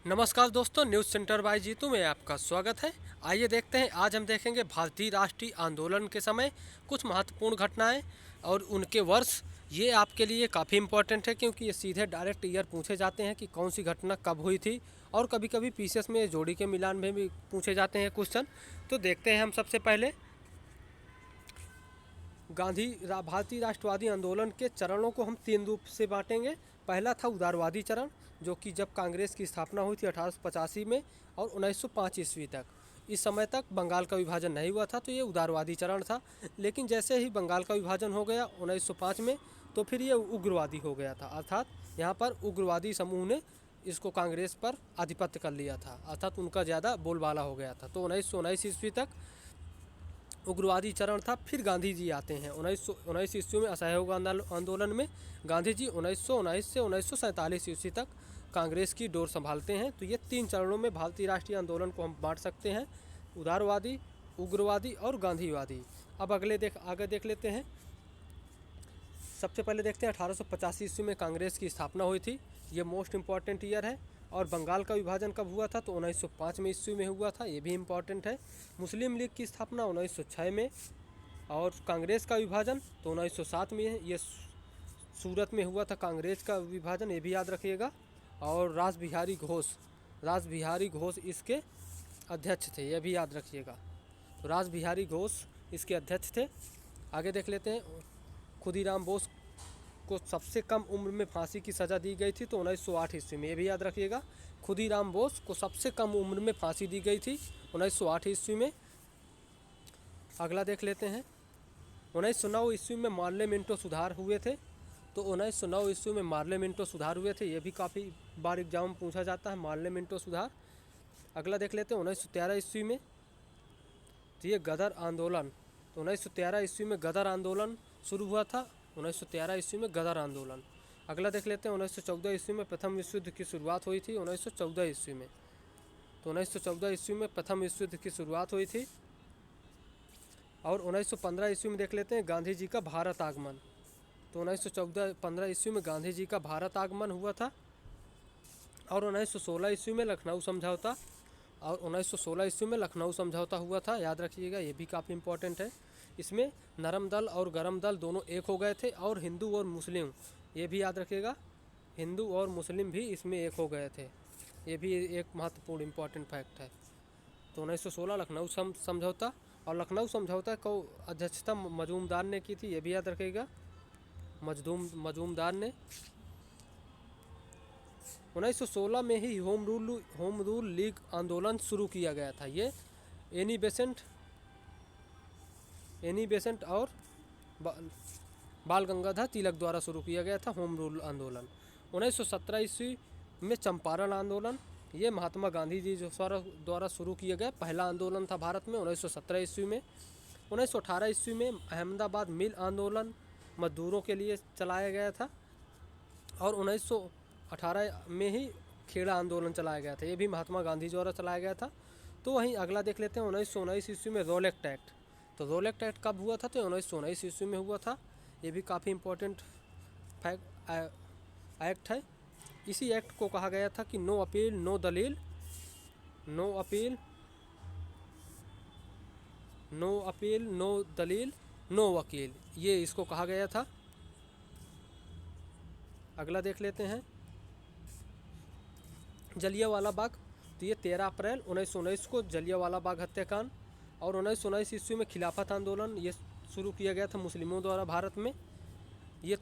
नमस्कार दोस्तों, news centre bye Jitu में आपका स्वागत है। आइए देखते हैं, आज हम देखेंगे भारतीय राष्ट्रीय आंदोलन के समय कुछ महत्वपूर्ण घटनाएं और उनके वर्ष। ये आपके लिए काफ़ी इम्पोर्टेंट है क्योंकि ये सीधे डायरेक्ट ईयर पूछे जाते हैं कि कौन सी घटना कब हुई थी, और कभी कभी पीसीएस में जोड़ी के मिलान में भी पूछे जाते हैं क्वेश्चन। तो देखते हैं हम सबसे पहले भारतीय राष्ट्रवादी आंदोलन के चरणों को हम तीन रूप से बांटेंगे। पहला था उदारवादी चरण, जो कि जब कांग्रेस की स्थापना हुई थी 1885 में और 1905 ईस्वी तक। इस समय तक बंगाल का विभाजन नहीं हुआ था, तो ये उदारवादी चरण था। लेकिन जैसे ही बंगाल का विभाजन हो गया 1905 में, तो फिर ये उग्रवादी हो गया था। अर्थात यहाँ पर उग्रवादी समूह ने इसको कांग्रेस पर आधिपत्य कर लिया था, अर्थात उनका ज़्यादा बोलबाला हो गया था। तो 1919 ईस्वी तक उग्रवादी चरण था। फिर गांधी जी आते हैं 1919 ईस्वी में असहयोग आंदोलन में। गांधी जी 1919 से 1947 ईस्वी तक कांग्रेस की डोर संभालते हैं। तो ये तीन चरणों में भारतीय राष्ट्रीय आंदोलन को हम बांट सकते हैं, उदारवादी, उग्रवादी और गांधीवादी। अब आगे देख लेते हैं। सबसे पहले देखते हैं 1885 ईस्वी में कांग्रेस की स्थापना हुई थी। ये मोस्ट इम्पॉर्टेंट ईयर है। और बंगाल का विभाजन कब हुआ था, तो 1905 में ईस्वी में हुआ था, ये भी इम्पॉर्टेंट है। मुस्लिम लीग की स्थापना 1906 में, और कांग्रेस का विभाजन तो 1907 में है। ये सूरत में हुआ था कांग्रेस का विभाजन, ये भी याद रखिएगा। और रास बिहारी घोष इसके अध्यक्ष थे, ये भी याद रखिएगा। तो रास बिहारी घोष इसके अध्यक्ष थे। आगे देख लेते हैं। खुदीराम बोस को सबसे कम उम्र में फांसी की सज़ा दी गई थी, तो 1908 ईस्वी में, ये भी याद रखिएगा। खुदीराम बोस को सबसे कम उम्र में फांसी दी गई थी 1908 ईस्वी में। अगला देख लेते हैं। 1909 ईस्वी में मार्ले मिंटो सुधार हुए थे, तो 1909 ईस्वी में मार्ले मिंटो सुधार हुए थे, ये भी काफ़ी बार एग्जाम में पूछा जाता है, मार्ले मिंटो सुधार। अगला देख लेते हैं 1913 ईस्वी में, तो ये गदर आंदोलन। तो 1913 ईस्वी में गदर आंदोलन शुरू हुआ था, 1913 ईस्वी में गदर आंदोलन। अगला देख लेते हैं 1914 ईस्वी में प्रथम विश्व युद्ध की शुरुआत हुई थी, 1914 ईस्वी में। तो 1914 ईस्वी में प्रथम विश्व युद्ध की शुरुआत हुई थी। और 1915 ईस्वी में देख लेते हैं गांधी जी का भारत आगमन। तो 1915 ईस्वी में गांधी जी का भारत आगमन हुआ था। और 1916 ईस्वी में लखनऊ समझौता, हुआ था, याद रखिएगा, ये भी काफ़ी इंपॉर्टेंट है। इसमें नरम दल और गरम दल दोनों एक हो गए थे, और हिंदू और मुस्लिम, ये भी याद रखिएगा, हिंदू और मुस्लिम भी इसमें एक हो गए थे, ये भी एक महत्वपूर्ण इंपॉर्टेंट फैक्ट है। तो 1916 लखनऊ समझौता, और लखनऊ समझौता को अध्यक्षता मजूमदार ने की थी, ये भी याद रखिएगा, मजूमदार ने। 1916 में ही होम रूल लीग आंदोलन शुरू किया गया था। ये एनी बेसेंट और बाल गंगाधर तिलक द्वारा शुरू किया गया था होम रूल आंदोलन। 1917 ईस्वी में चंपारण आंदोलन, ये महात्मा गांधी जी द्वारा शुरू किया गया पहला आंदोलन था भारत में 1917 ईस्वी में। 1918 ईस्वी में अहमदाबाद मिल आंदोलन मजदूरों के लिए चलाया गया था। और 1918 में ही खेड़ा आंदोलन चलाया गया था, ये भी महात्मा गांधी द्वारा चलाया गया था। तो वहीं अगला देख लेते हैं 1919 ईस्वी में रोलेक्ट एक्ट। तो रोलेक्ट एक्ट कब हुआ था, तो 1919 ईस्वी में हुआ था, ये भी काफ़ी इम्पोर्टेंट एक्ट है। इसी एक्ट को कहा गया था कि नो अपील नो दलील, नो वकील, ये इसको कहा गया था। अगला देख लेते हैं जलियांवाला बाग। तो ये 13 अप्रैल 1919 को जलियांवाला बाग हत्याकांड। और 1919 ईस्वी में खिलाफत आंदोलन ये शुरू किया गया था मुस्लिमों द्वारा भारत में। ये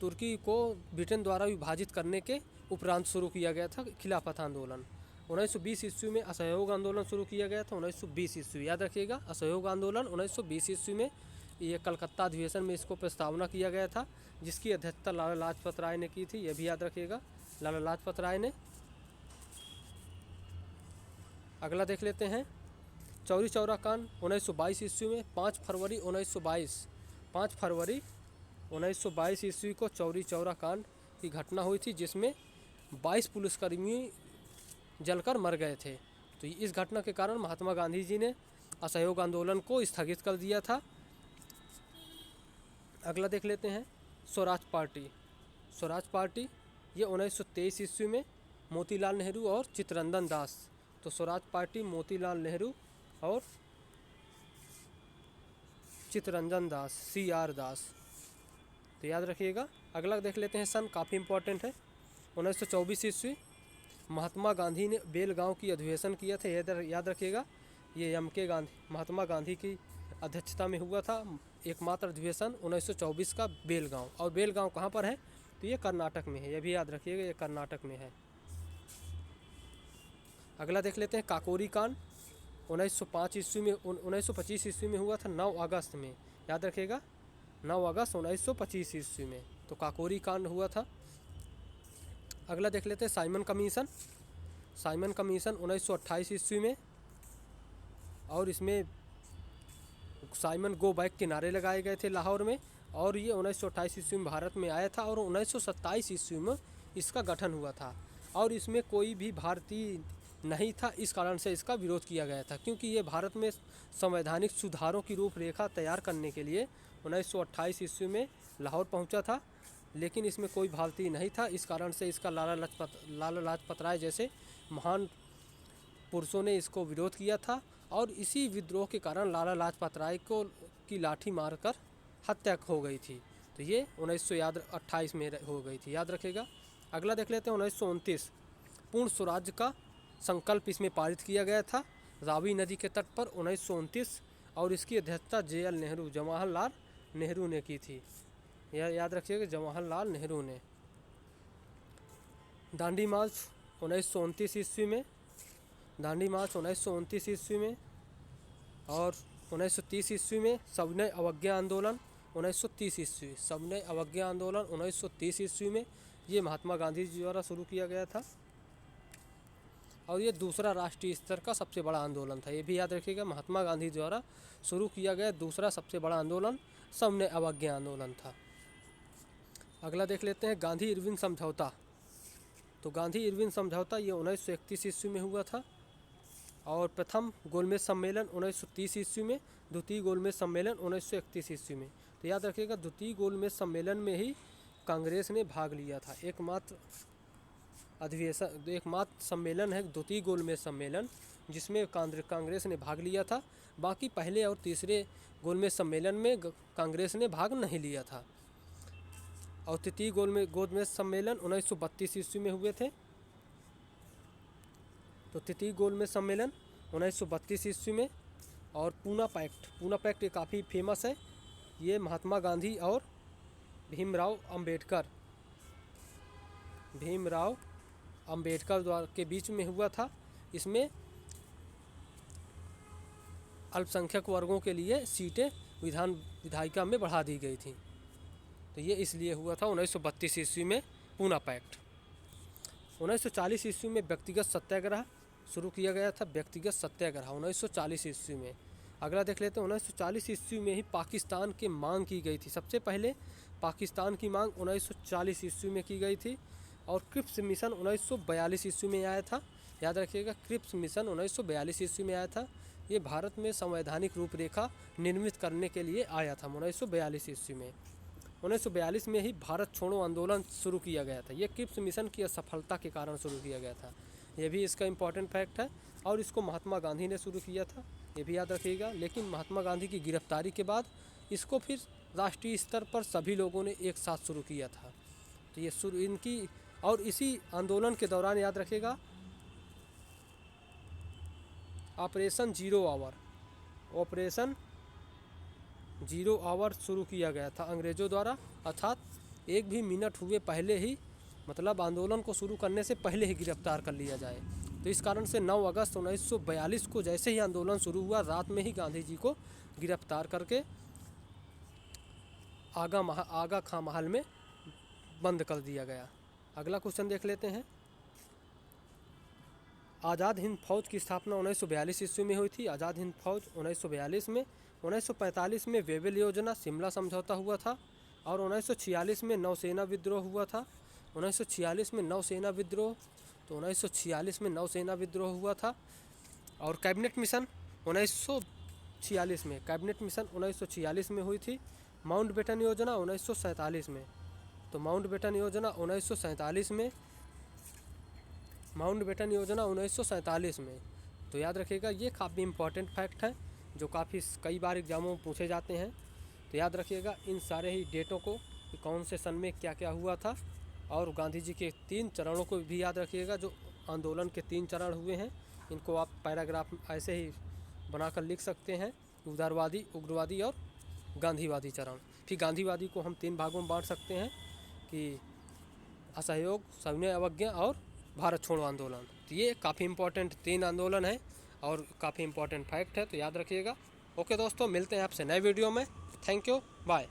तुर्की को ब्रिटेन द्वारा विभाजित करने के उपरांत शुरू किया गया था खिलाफत आंदोलन। 1920 ईस्वी में असहयोग आंदोलन शुरू किया गया था, 1920 ईस्वी, याद रखिएगा, असहयोग आंदोलन 1920 ईस्वी में। ये कलकत्ता अधिवेशन में इसको प्रस्तावना किया गया था, जिसकी अध्यक्षता लाला लाजपत राय ने की थी, यह भी याद रखिएगा, लाला लाजपत राय ने। अगला देख लेते हैं चौरी चौरा कांड 1922 ईस्वी में। 5 फरवरी 1922 ईस्वी को चौरी चौरा कांड की घटना हुई थी, जिसमें 22 पुलिसकर्मी जलकर मर गए थे। तो इस घटना के कारण महात्मा गांधी जी ने असहयोग आंदोलन को स्थगित कर दिया था। अगला देख लेते हैं स्वराज पार्टी। ये 1923 ईस्वी में मोतीलाल नेहरू और चित्तरंजन दास। तो स्वराज पार्टी मोतीलाल नेहरू और चित्तरंजन दास, CR दास, तो याद रखिएगा। अगला देख लेते हैं सन, काफ़ी इंपॉर्टेंट है। 1924 ईस्वी महात्मा गांधी ने बेलगांव की अधिवेशन किया था, याद रखिएगा। ये MK गांधी, महात्मा गांधी की अध्यक्षता में हुआ था एकमात्र अधिवेशन 1924 का बेलगांव। और बेलगांव कहाँ पर है? तो ये कर्नाटक में है, ये भी याद रखिएगा, ये कर्नाटक में है। अगला देख लेते हैं काकोरी कांड। 1905 ईस्वी में 1925 ईस्वी में हुआ था 9 अगस्त में, याद रखिएगा 9 अगस्त 1925 ईस्वी में, तो काकोरी कांड हुआ था। अगला देख लेते हैं साइमन कमीशन। साइमन कमीशन 1928 ईस्वी में, और इसमें साइमन गो बैक के नारे लगाए गए थे लाहौर में, और ये 1928 ईस्वी में भारत में आया था और 1927 ईस्वी में इसका गठन हुआ था। और इसमें कोई भी भारतीय नहीं था, इस कारण से इसका विरोध किया गया था, क्योंकि ये भारत में संवैधानिक सुधारों की रूपरेखा तैयार करने के लिए 1928 ईस्वी में लाहौर पहुंचा था, लेकिन इसमें कोई भारतीय नहीं था। इस कारण से इसका लाला लाजपत राय जैसे महान पुरुषों ने इसको विरोध किया था, और इसी विद्रोह के कारण लाला लाजपत राय को की लाठी मारकर हत्या हो गई थी। तो ये 1928 में हो गई थी, याद रखेगा। अगला देख लेते हैं 1929 पूर्ण स्वराज्य का संकल्प इसमें पारित किया गया था रावी नदी के तट पर 1929, और इसकी अध्यक्षता JL नेहरू, जवाहरलाल नेहरू ने की थी, यह याद रखिएगा, जवाहरलाल नेहरू ने। दांडी मार्च 1929 ईस्वी में, दांडी मार्च 1929 ईस्वी में, और 1930 ईस्वी में सविनय अवज्ञा आंदोलन 1930 ईस्वी, सविनय अवज्ञा आंदोलन 1930 ईस्वी में, ये महात्मा गांधी जी द्वारा शुरू किया गया था, और ये दूसरा राष्ट्रीय स्तर का सबसे बड़ा आंदोलन था, ये भी याद रखिएगा। महात्मा गांधी द्वारा शुरू किया गया दूसरा सबसे बड़ा आंदोलन सविनय अवज्ञा आंदोलन था। अगला देख लेते हैं गांधी इरविन समझौता। तो गांधी इरविन समझौता ये 1931 ईस्वी में हुआ था, और प्रथम गोलमेज सम्मेलन 1930 ईस्वी में, द्वितीय गोलमेज सम्मेलन 1931 ईस्वी में। तो याद रखिएगा द्वितीय गोलमेज सम्मेलन में ही कांग्रेस ने भाग लिया था, एकमात्र अधिवेशन, एकमात्र सम्मेलन है द्वितीय गोलमेज सम्मेलन जिसमें कांग्रेस ने भाग लिया था। बाकी पहले और तीसरे गोलमेज सम्मेलन में कांग्रेस ने भाग नहीं लिया था। और तृतीय गोलमेज सम्मेलन 1932 ईस्वी में हुए थे। तो तृतीय गोलमेज सम्मेलन 1932 ईस्वी में। और पूना पैक्ट ये काफ़ी फेमस है, ये महात्मा गांधी और भीमराव अंबेडकर द्वारा के बीच में हुआ था। इसमें अल्पसंख्यक वर्गों के लिए सीटें विधायिका में बढ़ा दी गई थी। तो ये इसलिए हुआ था 1932 ईस्वी में पूना पैक्ट। 1940 ईस्वी में व्यक्तिगत सत्याग्रह शुरू किया गया था, व्यक्तिगत सत्याग्रह 1940 ईस्वी में। अगला देख लेते हैं 1940 ईस्वी में ही पाकिस्तान की मांग की गई थी। सबसे पहले पाकिस्तान की मांग 1940 ईस्वी में की गई थी, और क्रिप्स मिशन 1942 ईस्वी में आया था। याद रखिएगा क्रिप्स मिशन 1942 ईस्वी में आया था। ये भारत में संवैधानिक रूपरेखा निर्मित करने के लिए आया था 1942 ईस्वी में। 1942 में ही भारत छोड़ो आंदोलन शुरू किया गया था। ये क्रिप्स मिशन की असफलता के कारण शुरू किया गया था, ये भी इसका इम्पॉर्टेंट फैक्ट है। और इसको महात्मा गांधी ने शुरू किया था, ये भी याद रखिएगा। लेकिन महात्मा गांधी की गिरफ्तारी के बाद इसको फिर राष्ट्रीय स्तर पर सभी लोगों ने एक साथ शुरू किया था। तो ये इनकी, और इसी आंदोलन के दौरान याद रखिएगा ऑपरेशन जीरो आवर शुरू किया गया था अंग्रेज़ों द्वारा, अर्थात एक भी मिनट हुए पहले ही, मतलब आंदोलन को शुरू करने से पहले ही गिरफ्तार कर लिया जाए। तो इस कारण से 9 अगस्त 1942 को जैसे ही आंदोलन शुरू हुआ, रात में ही गांधी जी को गिरफ्तार करके आगा खां महल में बंद कर दिया गया। अगला क्वेश्चन देख लेते हैं। आज़ाद हिंद फौज की स्थापना 1942 ईस्वी में हुई थी। आज़ाद हिंद फौज 1942 में। 1945 में वेवेल योजना, शिमला समझौता हुआ था। और 1946 में नौसेना विद्रोह हुआ था। 1946 में नौसेना विद्रोह, तो 1946 में नौसेना विद्रोह हुआ था। और कैबिनेट मिशन 1946 में, कैबिनेट मिशन 1946 में हुई थी। माउंटबेटन योजना 1947 में, तो माउंटबेटन योजना 1947 में। माउंटबेटन योजना 1947 में। तो याद रखिएगा, ये काफ़ी इम्पोर्टेंट फैक्ट है जो काफ़ी कई बार एग्जामों में पूछे जाते हैं। तो याद रखिएगा इन सारे ही डेटों को कि कौन से सन में क्या क्या हुआ था, और गांधी जी के 3 चरणों को भी याद रखिएगा। जो आंदोलन के 3 चरण हुए हैं, इनको आप पैराग्राफ ऐसे ही बनाकर लिख सकते हैं, उदारवादी, उग्रवादी और गांधीवादी चरण। फिर गांधीवादी को हम 3 भागों में बांट सकते हैं कि असहयोग, सविनय अवज्ञा और भारत छोड़ो आंदोलन। तो ये काफ़ी इम्पोर्टेंट 3 आंदोलन है और काफ़ी इम्पोर्टेंट फैक्ट है, तो याद रखिएगा। ओके दोस्तों, मिलते हैं आपसे नए वीडियो में। Thank you, bye.